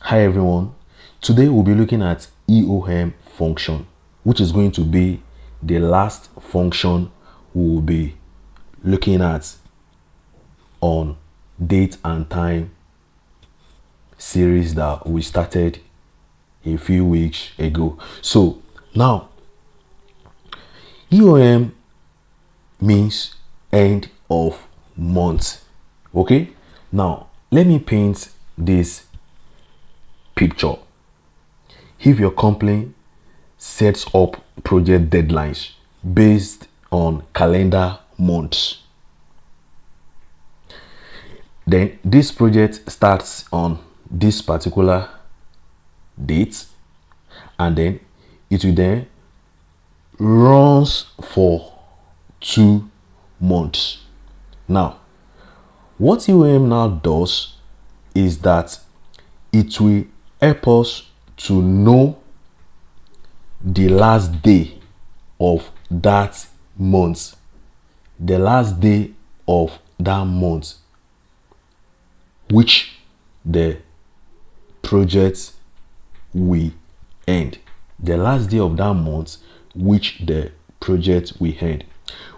Hi everyone, today we'll be looking at EOM function, which is going to be the last function we will be looking at on date and time series that we started a few weeks ago. So now EOM means end of month. Okay, now let me paint this picture. If your company sets up project deadlines based on calendar months, then this project starts on this particular date, and then it will then runs for 2 months. Now what EOM now does is that it will help us to know the last day of that month, the last day of that month which the project will end, the last day of that month which the project will end.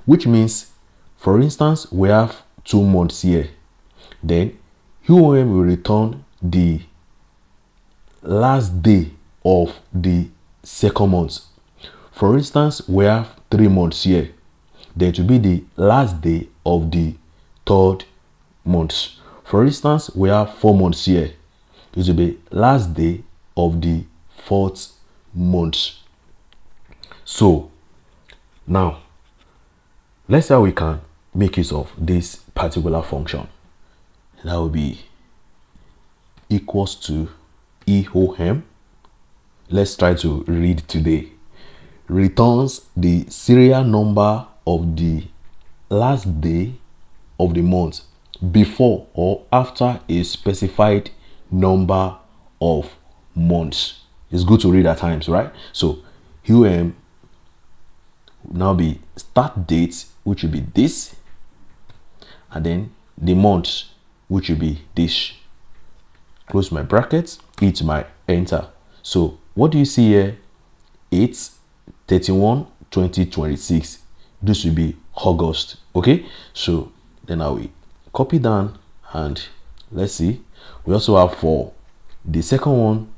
Which means, for instance, we have 2 months here, then EOM will return the last day of the second month. For instance, we have 3 months here, then it will be the last day of the third month. For instance, we have 4 months here, it will be last day of the fourth month. So now let's see how we can make use of this particular function. That will be equals to EOM. Let's try to read today. Returns the serial number of the last day of the month before or after a specified number of months. It's good to read at times, right? So EOM now be start date, which will be this, and then the month, which will be this. Close my brackets, hit my enter. So what do you see here? 8/31/2026. This will be August. Okay, so then I will copy down, and let's see, we also have for the second one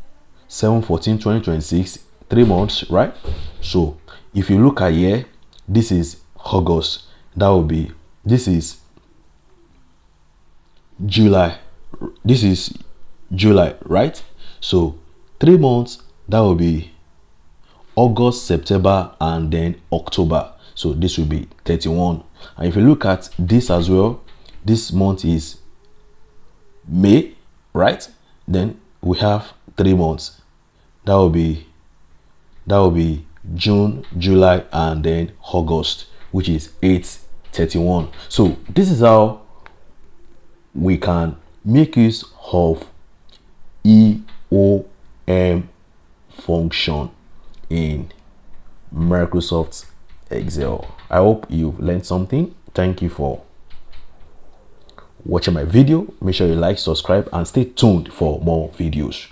7/14/2026, 3 months, right? So if you look at here, this is August, that will be, this is July, this is July, right? So 3 months, that will be August, September, and then October. So this will be 31. And if you look at this as well, this month is May, right? Then we have 3 months, that will be June, July, and then August, which is 8/31. So this is how we can make use of EOM function in Microsoft Excel. I hope you've learned something. Thank you for watching my video. Make sure you like, subscribe, and stay tuned for more videos.